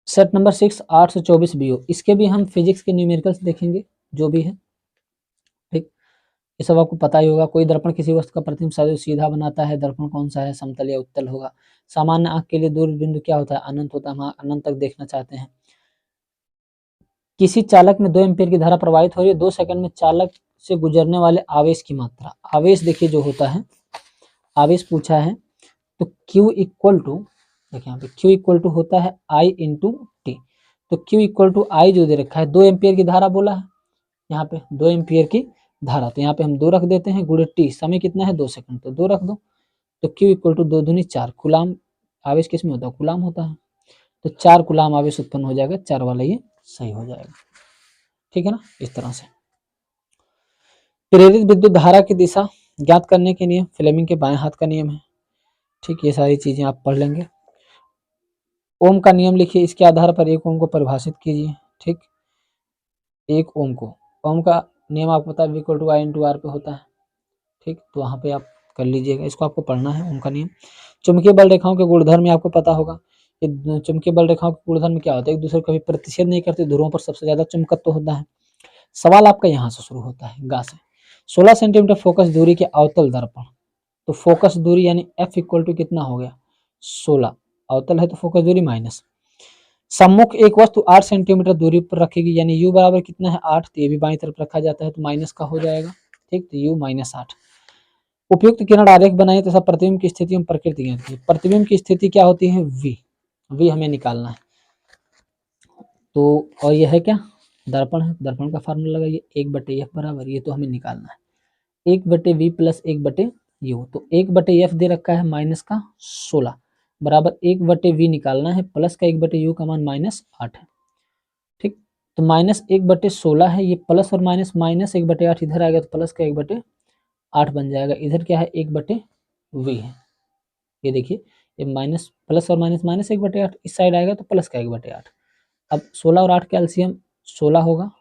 Set number 6 8 से 24 BO, इसके भी हम फिजिक्स के न्यूमेरिकल्स देखेंगे जो भी है। ठीक, ये सब आपको पता ही होगा। कोई दर्पण किसी वस्तु का प्रतिबिंब सदैव सीधा बनाता है। दर्पण कौन सा है, समतल या उत्तल होगा। सामान्य आंख के लिए दूर बिंदु क्या होता है, अनंत होता है। हम अनंत तक देखना चाहते हैं। किसी चालक में 2 एम्पीयर की धारा प्रवाहित हो रही है, 2 सेकंड में चालक से गुजरने वाले आवेश की मात्रा। आवेश देखिए जो होता है, आवेश पूछा है तो Q इक्वल टू, देखिए यहाँ पे Q इक्वल टू होता है I इंटू टी। तो Q इक्वल टू I जो दे रखा है, 2 एम्पीयर की धारा बोला है, यहाँ पे 2 एम्पीयर की धारा, तो यहाँ पे हम 2 रख देते हैं, गुणे टी, समय कितना है 2 सेकंड, तो 2 रख दो। तो Q इक्वल टू 2 दूनी 4 कुलाम आवेश किस में होता है, कुलाम होता है। तो 4 कुलाम आवेश उत्पन्न हो जाएगा, 4 वाला ये सही हो जाएगा। ठीक है ना, इस तरह से। प्रेरित विद्युत धारा की दिशा ज्ञात करने के नियम, फ्लेमिंग के बाएं हाथ का नियम है। ठीक, ये सारी चीजें आप पढ़ लेंगे। ओम का नियम लिखिए, इसके आधार पर एक ओम को परिभाषित कीजिए। ठीक, एक ओम को, ओम का नियम आपको पता है equal to I into R पे होता है। ठीक, तो वहाँ पे आप कर लीजिएगा, इसको आपको पढ़ना है ओम का नियम। चुंबकीय बल रेखाओं के गुणधर्म आपको पता होगा। ये चुंबकीय बल रेखाओं के गुणधर्म क्या होता है, एक दूसरे को कभी प्रतिच्छेद नहीं करते, ध्रुवों पर सबसे ज्यादा चुंबकत्व होता है। सवाल आपका यहाँ से शुरू होता है, गा से। 16 सेंटीमीटर फोकस दूरी के अवतल दर्पण, तो फोकस दूरी यानी F इक्वल टू कितना हो गया 16, अवतल है तो फोकस दूरी माइनस। सम्मुख एक वस्तु 8 सेंटीमीटर दूरी पर रखेगी, यानी U बराबर कितना है 8, तो ये भी बाईं तरफ रखा जाता है तो माइनस का हो जाएगा। ठीक, तो U माइनस 8। उपयुक्त किरण आरेख बनाए तथा प्रतिबिंब की स्थिति में प्रकृति ज्ञात कीजिए। प्रतिबिंब की स्थिति क्या होती है, V हमें निकालना है। तो और यह है क्या, दर्पण है, दर्पण का फार्मूला लगाइए, 1/F बराबर, ये तो हमें निकालना है 1/V प्लस 1/U। तो 1/F दे रखा है माइनस का 16 बराबर 1/V निकालना है, प्लस का 1/U का मान -8 है। ठीक, तो -1/16 है, ये प्लस और माइनस, -1/8 इधर आएगा तो प्लस का 1/8 बन जाएगा। इधर क्या है 1/V है, ये देखिए, ये माइनस प्लस और माइनस माइनस 1/8, इस साइड आएगा तो प्लस का 1/8। अब 16 और 8 कैल्शियम 16 होगा।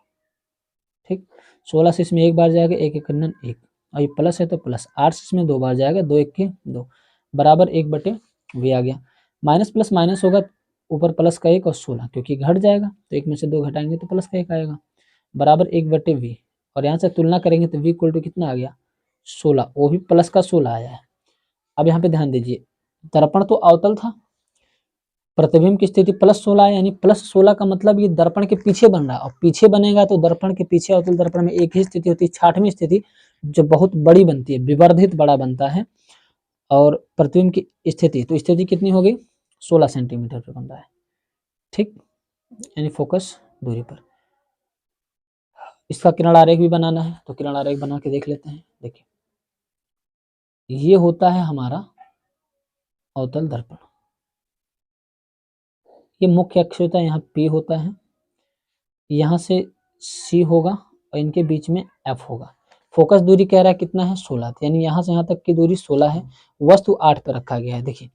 ठीक, 16 से इसमें एक बार जाएगा, 1 1 1, और ये प्लस है तो प्लस, 8 से इसमें 2 बार जाएगा, 2 1 2 बराबर 1/V आ गया। माइनस प्लस माइनस होगा, ऊपर प्लस का 1 और 16, क्योंकि घट जाएगा तो 1 में से 2 घटाएंगे तो प्लस का 1 आएगा, बराबर 1/V। और यहाँ से तुलना करेंगे तो V इक्वल टू कितना आ गया 16, वो भी प्लस का 16 आया है। अब यहाँ पे ध्यान दीजिए, दर्पण तो अवतल था, प्रतिबिंब की स्थिति +16 है, यानी +16 का मतलब ये दर्पण के पीछे बन रहा है, और पीछे बनेगा तो दर्पण के पीछे अवतल दर्पण में एक ही स्थिति होती है, 6वीं स्थिति, जो बहुत बड़ी बनती है, विवर्धित बड़ा बनता है। और प्रतिबिंब की स्थिति, तो स्थिति कितनी हो गई 16 सेंटीमीटर पे बन रहा है। ठीक, यानी फोकस दूरी पर। इसका किरण आरेख भी बनाना है, तो किरण आरेख बना के देख लेते हैं। देखिए, ये होता है हमारा अवतल दर्पण, ये मुख्य अक्ष होता है, यहाँ P होता है, यहाँ से C होगा और इनके बीच में F होगा। फोकस दूरी कह रहा है कितना है 16, यानी यहाँ से यहाँ तक की दूरी 16 है, वस्तु 8 पर रखा गया है। देखिए,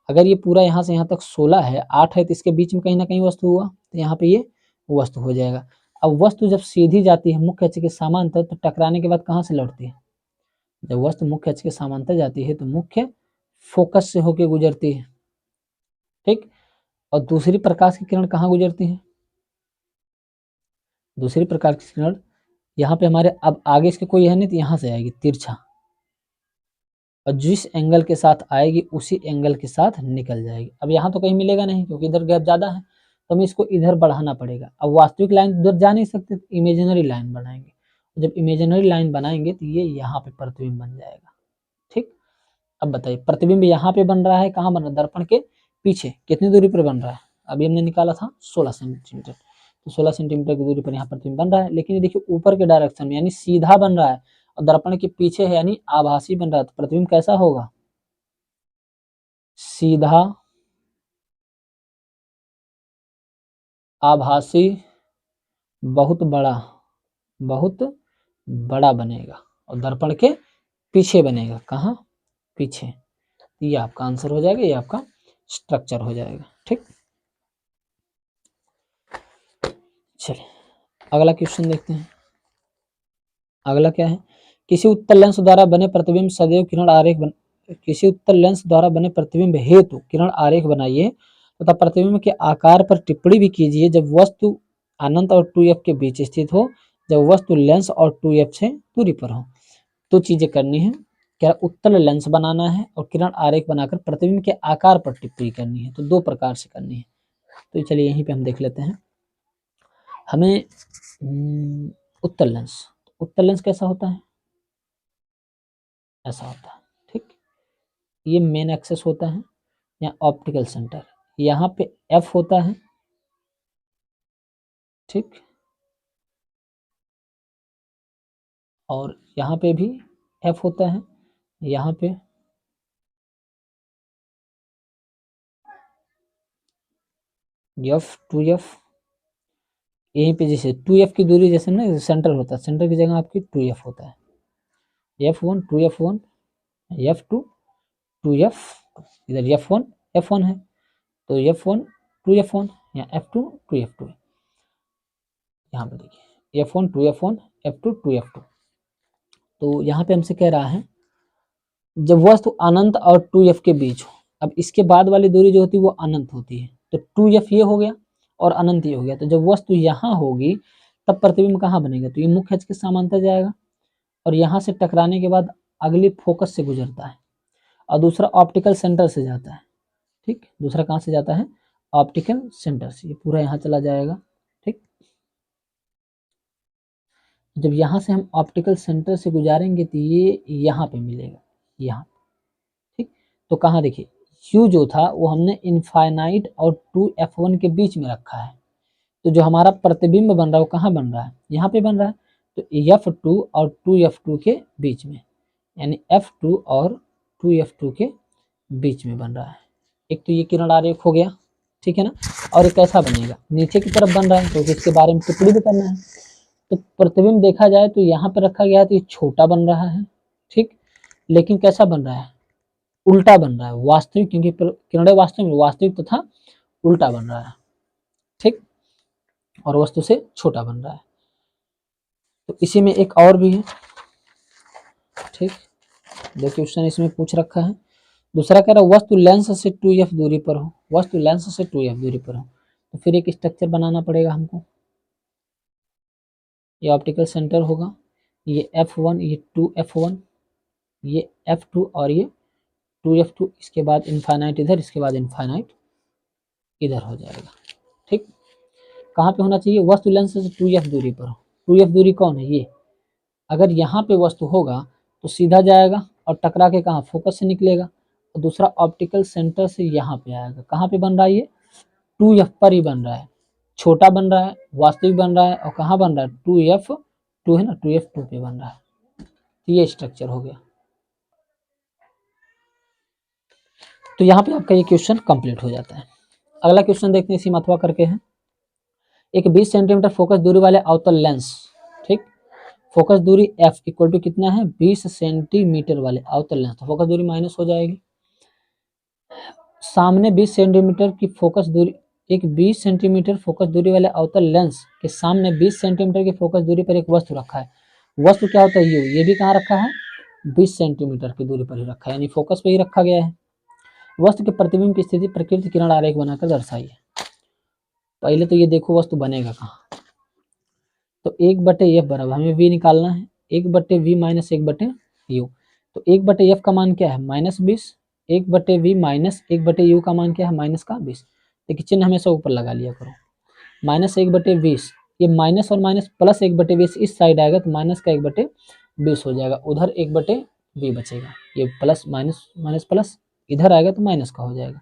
अगर ये पूरा यहाँ से यहाँ तक 16 है, 8 है, तो इसके बीच में कहीं ना कहीं वस्तु हुआ, तो यहाँ पे ये वस्तु हो जाएगा। अब वस्तु जब सीधी जाती है मुख्य अक्ष के समांतर, तो टकराने के बाद कहाँ से लौटती है, जब वस्तु मुख्य अक्ष के समांतर जाती है तो मुख्य फोकस से होकर गुजरती है। ठीक, और दूसरी प्रकाश की किरण कहाँ गुजरती है, दूसरी प्रकार की किरण यहाँ पे हमारे, अब आगे इसके कोई है नहीं तो यहाँ से आएगी तिरछा, और जिस एंगल के साथ आएगी उसी एंगल के साथ निकल जाएगी। अब यहाँ तो कहीं मिलेगा नहीं क्योंकि इधर गैप ज़्यादा है, तो हमें इसको इधर बढ़ाना पड़ेगा। अब वास्तविक लाइन उधर जा नहीं सकते, तो इमेजिनरी लाइन बनाएंगे, जब इमेजिनरी लाइन बनाएंगे तो ये यहाँ पे प्रतिबिंब बन जाएगा। ठीक, अब बताइए प्रतिबिंब यहाँ पे बन रहा है, कहाँ बन रहा है, दर्पण के पीछे कितनी दूरी पर बन रहा है, अभी हमने निकाला था 16 सेंटीमीटर, तो 16 सेंटीमीटर की दूरी पर यहाँ प्रतिबिंब बन रहा है। लेकिन ये देखिए ऊपर के डायरेक्शन में, यानी सीधा बन रहा है, और दर्पण के पीछे है यानी आभासी बन रहा है, तो प्रतिबिंब कैसा होगा, सीधा आभासी, बहुत बड़ा बनेगा, और दर्पण के पीछे बनेगा, कहाँ पीछे। ये आपका आंसर हो जाएगा, ये आपका स्ट्रक्चर हो जाएगा। ठीक, चलिए अगला क्वेश्चन देखते हैं। अगला क्या है, किसी उत्तल लेंस द्वारा बने प्रतिबिंब सदैव किरण आरेख किसी उत्तल लेंस द्वारा बने प्रतिबिंब हेतु किरण आरेख बनाइए तथा प्रतिबिंब के आकार पर टिप्पणी भी कीजिए जब वस्तु अनंत और 2f के बीच स्थित हो, जब वस्तु लेंस और 2f से दूरी पर हो। दो चीजें करनी है, क्या उत्तल लेंस बनाना है और किरण आरेख बनाकर प्रतिबिंब के आकार पर टिप्पणी करनी है। तो दो प्रकार से करनी है। तो चलिए यहीं पे हम देख लेते हैं। हमें उत्तल लेंस कैसा होता है, ऐसा होता है, ठीक। ये मेन एक्सेस होता है, या ऑप्टिकल सेंटर, यहाँ पे एफ होता है, ठीक, और यहाँ पे भी एफ होता है, यहाँ पे एफ 2f, यहीं पे जैसे 2f की दूरी जैसे ना सेंटर होता है, सेंटर की जगह आपकी 2f होता है, f1 2f1 f2 2f, इधर f1 है तो f1 2f1 या f2 2f2, यहाँ पे देखिए f1 2f1 f2 2f2। तो यहाँ पे हमसे कह रहा है जब वस्तु अनंत और 2f के बीच हो, अब इसके बाद वाली दूरी जो होती है वो अनंत होती है, तो 2f ये हो गया और अनंत ये हो गया। तो जब वस्तु यहाँ होगी तब प्रतिबिंब कहाँ बनेगा, तो ये मुख्य अक्ष के समांतर जाएगा और यहाँ से टकराने के बाद अगली फोकस से गुजरता है और दूसरा ऑप्टिकल सेंटर से जाता है, ठीक। दूसरा कहाँ से जाता है, ऑप्टिकल सेंटर से, ये पूरा यहाँ चला जाएगा, ठीक। जब यहाँ से हम ऑप्टिकल सेंटर से गुजारेंगे तो ये यहाँ पे मिलेगा, यहाँ, ठीक। तो कहाँ देखिए U जो था वो हमने इनफाइनाइट और 2f1 के बीच में रखा है, तो जो हमारा प्रतिबिंब बन रहा है वो कहाँ बन रहा है, यहाँ पे बन रहा है, तो f2 और 2f2 के बीच में, यानी f2 और 2f2 के बीच में बन रहा है। एक तो ये किरण आरेख हो गया, ठीक है ना। और ये कैसा बनेगा, नीचे की तरफ बन रहा है क्योंकि इसके बारे में टिप्पणी भी करना है। तो प्रतिबिंब देखा जाए तो यहाँ पे रखा गया है तो ये छोटा बन रहा है, ठीक, लेकिन कैसा बन रहा है, उल्टा बन रहा है, वास्तविक, क्योंकि किरणें वास्तविक तथा उल्टा बन रहा है, ठीक, और वस्तु से छोटा बन रहा है। तो इसी में एक और भी है, ठीक, देखिए क्वेश्चन इसमें पूछ रखा है। दूसरा कह रहा है वस्तु लेंस से 2f दूरी पर हो, वस्तु लेंस से 2f दूरी पर हो, तो फिर एक स्ट्रक्चर बनाना पड़ेगा हमको। ये ऑप्टिकल सेंटर होगा, ये f1, ये 2f1, ये f2 और ये 2f2, इसके बाद इनफाइनाइट इधर, इसके बाद इनफाइनाइट इधर हो जाएगा, ठीक। कहाँ पे होना चाहिए, वस्तु लेंस से 2f दूरी पर हो। 2f दूरी कौन है, ये, अगर यहाँ पे वस्तु होगा तो सीधा जाएगा और टकरा के कहाँ, फोकस से निकलेगा, और दूसरा ऑप्टिकल सेंटर से यहाँ पे आएगा। कहाँ पे बन रहा है, ये 2f पर ही बन रहा है, छोटा बन रहा है, वास्तविक बन रहा है, और कहाँ बन रहा है, 2f2 है ना, 2f2 पे बन रहा है। तो ये स्ट्रक्चर हो गया। तो यहाँ पे आपका ये क्वेश्चन कंप्लीट हो जाता है। अगला क्वेश्चन देखते हैं, इसी मथुआ करके है। एक 20 सेंटीमीटर फोकस दूरी वाले अवतल लेंस, ठीक, फोकस दूरी f इक्वल टू कितना है, 20 सेंटीमीटर वाले अवतल लेंस, तो फोकस दूरी माइनस हो जाएगी। सामने 20 सेंटीमीटर की फोकस दूरी, एक 20 सेंटीमीटर फोकस दूरी वाले अवतल लेंस के सामने 20 सेंटीमीटर की फोकस दूरी पर एक वस्तु रखा है। वस्तु क्या होता है, ये भी कहाँ रखा है, 20 सेंटीमीटर की दूरी पर ही रखा है, यानी फोकस पे ही रखा गया है। वस्तु के प्रतिबिंब की स्थिति प्रकृति किरण आरेख बनाकर दर्शाइए। पहले तो ये देखो वस्तु बनेगा कहाँ, तो 1/f बराबर, हमें v निकालना है, 1/v माइनस 1/u। तो 1/f का मान क्या है, -20, 1/v माइनस 1/u का मान क्या है, माइनस का 20। देखिए चिन्ह हमेशा ऊपर लगा लिया करो, -1/20, ये माइनस और माइनस प्लस 1/20 इस साइड आएगा तो माइनस का 1/20 हो जाएगा, उधर 1/v बचेगा, ये प्लस माइनस माइनस प्लस इधर आएगा तो माइनस का हो जाएगा।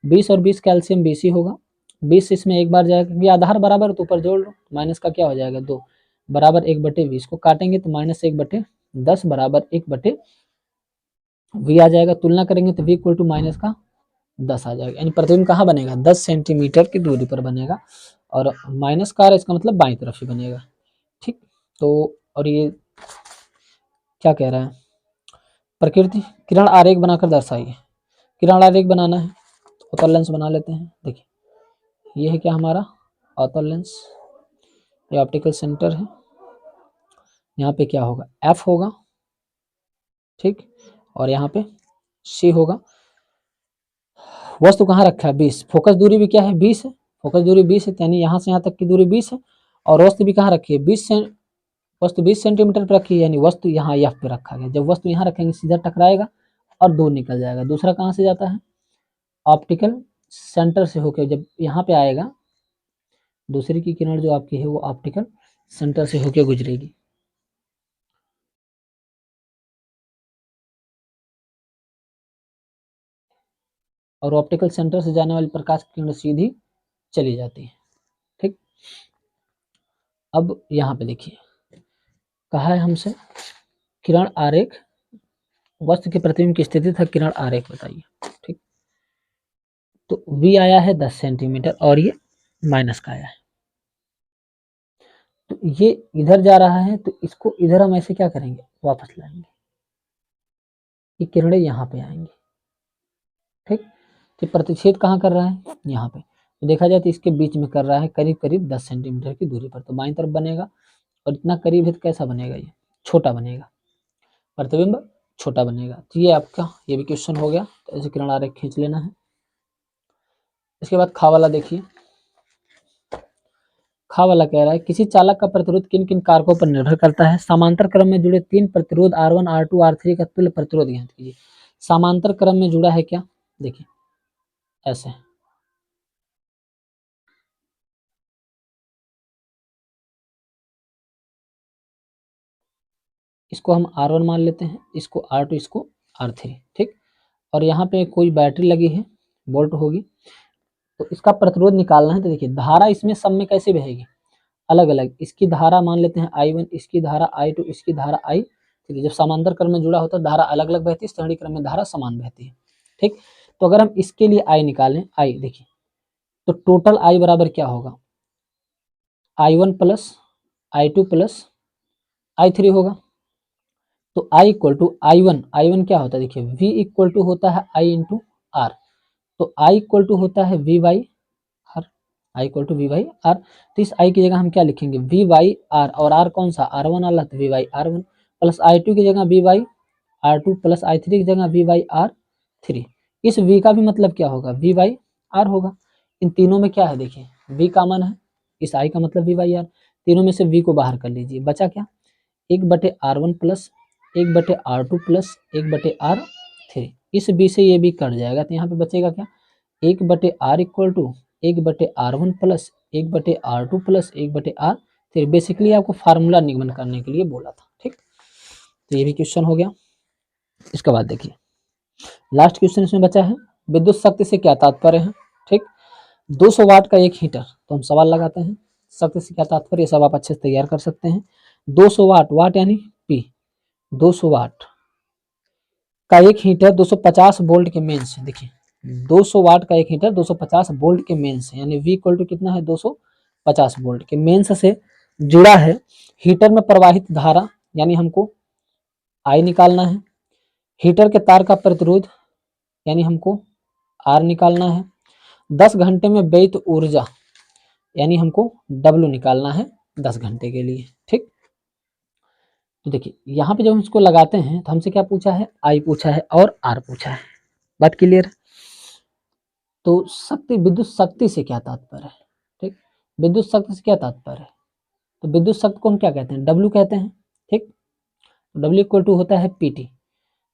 20 और 20 कैल्शियम 20 ही होगा, 20 इसमें एक बार जाएगा क्योंकि आधार बराबर तो ऊपर जोड़ लो, माइनस का क्या हो जाएगा 2 बराबर 1/20 को काटेंगे तो -1/10 बराबर 1/v आ जाएगा। तुलना करेंगे तो v इक्वल टू माइनस का 10 आ जाएगा, यानी प्रतिबिंब कहाँ बनेगा, 10 सेंटीमीटर की दूरी पर बनेगा, और माइनस का इसका मतलब बाईं तरफ ही बनेगा, ठीक। तो और ये क्या कह रहा है, प्रकृति किरण आरेख बनाकर दर्शाइए। किरण आरेख बनाना है तो अवतल लेंस बना लेते हैं। देखिए ये है क्या हमारा अवतल लेंस, ये ऑप्टिकल सेंटर है, यहाँ पे क्या होगा, एफ होगा, ठीक, और यहाँ पे सी होगा। वस्तु कहाँ रखा है 20, फोकस दूरी भी क्या है 20 है, फोकस दूरी 20 है, यानी यहाँ से यहाँ तक की दूरी 20 है, और वस्तु भी कहाँ रखी है 20 से, वस्तु 20 सेंटीमीटर पर रखी है, यानी वस्तु यहाँ एफ पे रखा गया। जब वस्तु यहाँ रखेंगे सीधा टकराएगा और दूर निकल जाएगा। दूसरा कहाँ से जाता है, ऑप्टिकल सेंटर से होकर जब यहाँ पे आएगा, दूसरी की किरण जो आपकी है वो ऑप्टिकल सेंटर से होकर गुजरेगी। और ऑप्टिकल सेंटर से जाने वाली प्रकाश की किरण सीधी चली जाती है। ठीक, अब यहाँ पे देखिए कहा है हमसे किरण आरेख, वस्तु के प्रतिबिंब की स्थिति था किरण आरेख बताइए। ठीक, तो V आया है 10 सेंटीमीटर और ये माइनस का आया है, तो ये इधर जा रहा है, तो इसको इधर हम ऐसे क्या करेंगे वापस लाएंगे, ये किरणें यहाँ पे आएंगी। ठीक, कि प्रतिच्छेद कहाँ कर रहा है यहाँ पे, तो देखा जाए तो इसके बीच में कर रहा है करीब करीब 10 सेंटीमीटर की दूरी पर, तो बाईं तरफ बनेगा, और इतना करीब है तो कैसा बनेगा, ये छोटा बनेगा, प्रतिबिंब छोटा बनेगा। तो ये आपका ये भी क्वेश्चन हो गया, तो ऐसे किरण आरेख खींच लेना है। इसके बाद खा वाला देखिए, खा वाला कह रहा है किसी चालक का प्रतिरोध किन किन कारकों पर निर्भर करता है, समांतर क्रम में जुड़े 3 प्रतिरोध R1 R2 R3 का तुल्य प्रतिरोध ज्ञात कीजिए। समांतर क्रम में जुड़ा है क्या, देखिए ऐसे, इसको हम R1 मान लेते हैं, इसको R2, इसको R3। ठीक, और यहाँ पे कोई बैटरी लगी है, वोल्ट होगी, तो इसका प्रतिरोध निकालना है। तो देखिए धारा इसमें सब में कैसे बहेगी, अलग अलग, इसकी धारा मान लेते हैं I1, इसकी धारा I2, इसकी धारा I। ठीक है, जब समांतर क्रम में जुड़ा होता है धारा अलग अलग बहती है, श्रेणी क्रम में धारा समान बहती है। ठीक, तो अगर हम इसके लिए I निकालें, I देखिए, तो टोटल I बराबर क्या होगा, I1 plus I2 plus I3 होगा। तो I इक्वल टू I1 क्या होता है, देखिए V इक्वल टू होता है I इंटू आर, तो I इक्वल टू होता है V by R, I equal to V by R. तो इस I की जगह हम क्या लिखेंगे V बाई आर, और R कौन सा R1 वाला, तो V by R1 plus I2 की जगह V by R2 plus I3 की जगह V बाई R3। इस V का भी मतलब क्या होगा V बाई R होगा। इन तीनों में क्या है देखिए V कॉमन है, इस I का मतलब V बाई आर, तीनों में से V को बाहर कर लीजिए, बचा क्या 1/R1 plus 1/R2 plus 1/R3। इस B से ये भी कट जाएगा, तो यहाँ पे बचेगा क्या 1/R equal to 1/R1 plus 1/R2 plus 1/R3। Basically आपको फार्मूला निगमन करने के लिए बोला था। ठीक, तो ये भी क्वेश्चन हो गया। इसके बाद देखिए लास्ट क्वेश्चन इसमें बचा है, विद्युत शक्ति से क्या तात्पर्य है। ठीक, 200 वाट का एक हीटर, तो हम सवाल लगाते हैं शक्ति से क्या तात्पर्य, ये सब आप अच्छे से तैयार कर सकते हैं। 200 वाट, वाट यानी P, 200 वाट का एक हीटर 250 वोल्ट के मेन से, देखिए 200 वाट का एक हीटर 250 वोल्ट के मेन से, यानी V इक्वल टू कितना है 250 वोल्ट के मेंस से जुड़ा है। हीटर में प्रवाहित धारा यानी हमको I निकालना है, हीटर के तार का प्रतिरोध यानी हमको R निकालना है, 10 घंटे में व्ययित ऊर्जा यानी हमको W निकालना है 10 घंटे के लिए। ठीक, तो देखिए यहाँ पे जब हम इसको लगाते हैं तो हमसे क्या पूछा है I पूछा है और R पूछा है, बात क्लियर। तो शक्ति, विद्युत शक्ति से क्या तात्पर्य है। ठीक, विद्युत शक्ति से क्या तात्पर्य है, तो विद्युत शक्ति को हम क्या कहते हैं W कहते हैं। ठीक, W इक्वल टू होता है PT,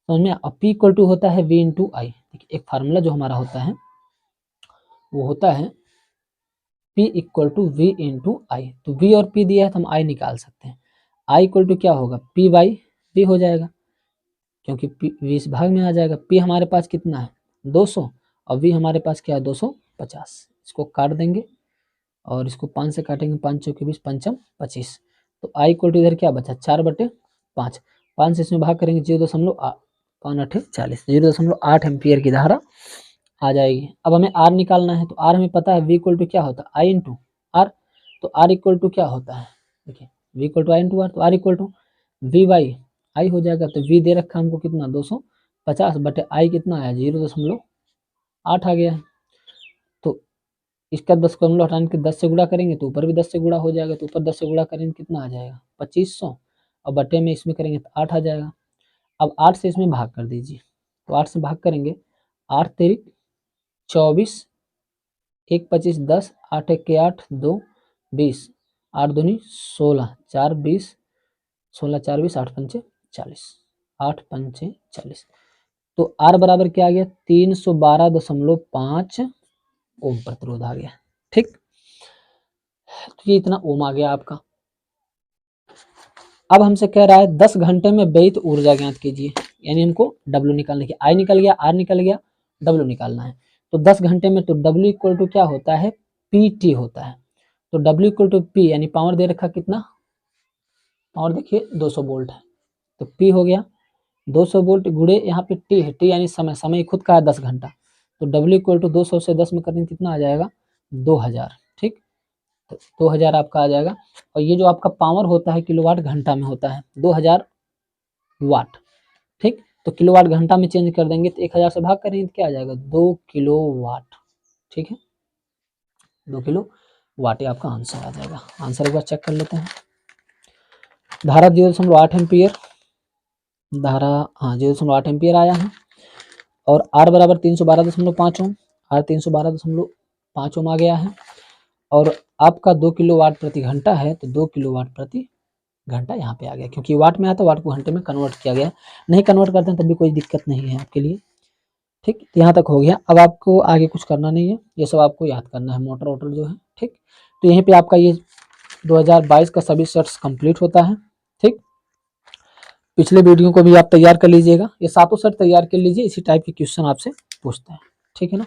समझ में, और P इक्वल टू होता है V इंटू आई। देखिए एक फार्मूला जो हमारा होता है वो होता है P equal to V into I, तो V और P दिया है तो हम I निकाल सकते हैं। I इक्वल टू क्या होगा P बाई V हो जाएगा, क्योंकि P V इस भाग में आ जाएगा। P हमारे पास कितना है 200 और V हमारे पास क्या है 250। इसको काट देंगे और इसको 5 से काटेंगे, 5 चौके 20, पंचम 25। तो I इक्वल टू इधर क्या बचा 4/5, 5 से इसमें भाग करेंगे 0.5/8 0.8 एम्पियर की धारा आ जाएगी। अब हमें R निकालना है, तो R हमें पता है V इक्वल टू क्या होता है I इंटू आर, तो R इक्वल टू क्या होता है देखिए V equal to I into R, तो R equal to V by I हो जाएगा। तो V दे रखा हमको कितना 250 बटे I कितना आया 0.8 आ गया है। तो इसका 10 को हम लोग हटाने के 10 से गुणा करेंगे तो ऊपर भी 10 से गुणा हो जाएगा, तो ऊपर 10 से गुणा करेंगे कितना आ जाएगा 2500, और बटे में इसमें करेंगे तो 8 आ जाएगा। अब 8 से इसमें भाग कर दीजिए, तो 8 से भाग करेंगे 8 तेरी 24, 1 25 10, 8 1 के 8, 2 20, 8 दूनी 16, 4 20, 16 4 20, 8 पंचे 40, 8 पंचे 40। तो R बराबर क्या आ गया 312.5 ओम प्रतिरोध आ गया। ठीक, तो ये इतना ओम आ गया आपका। अब हमसे कह रहा है 10 घंटे में व्ययित ऊर्जा ज्ञात कीजिए, यानी हमको W निकालने की, I निकल गया, R निकल गया, W निकालना है। तो 10 घंटे में तो W इक्वल टू क्या होता है PT होता है। तो W इक्वल टू P, यानी पावर दे रखा कितना, पावर देखिए 200 वोल्ट है, तो P हो गया 200 वोल्ट गुणे यहाँ पे T है, T यानी समय, समय खुद का है 10 घंटा। तो W इक्वल टू 200 से 10 में करने कितना आ जाएगा 2000। ठीक, तो 2000 आपका आ जाएगा। और ये जो आपका पावर होता है किलोवाट घंटा में होता है 2000 वाट। ठीक, तो किलोवाट घंटा में चेंज कर देंगे तो 1000 से भाग करेंगे तो क्या आ जाएगा 2 किलो वाट। ठीक है, 2 किलो वाट आपका आंसर आ जाएगा। आंसर एक बार चेक कर लेते हैं। धारा 0.8 एम्पियर, धारा हाँ 0.8 एम्पियर आया है। और R बराबर 312.5 ओम, R 312.5 ओम आ गया है। और आपका 2 किलो वाट प्रति घंटा है, तो 2 किलो वाट प्रति घंटा यहाँ पे आ गया, क्योंकि वाट में आता वाट को घंटे में कन्वर्ट किया गया। नहीं कन्वर्ट करते हैं तब भी कोई दिक्कत नहीं है आपके लिए। ठीक, तो यहाँ तक हो गया। अब आपको आगे कुछ करना नहीं है, ये सब आपको याद करना है, मोटर वोटर जो है। ठीक, तो यहीं पे आपका ये 2022 का सभी सेट्स कंप्लीट होता है। ठीक, पिछले वीडियो को भी आप तैयार कर लीजिएगा, ये सातों सेट तैयार कर लीजिए, इसी टाइप के क्वेश्चन आपसे पूछते हैं। ठीक है ना।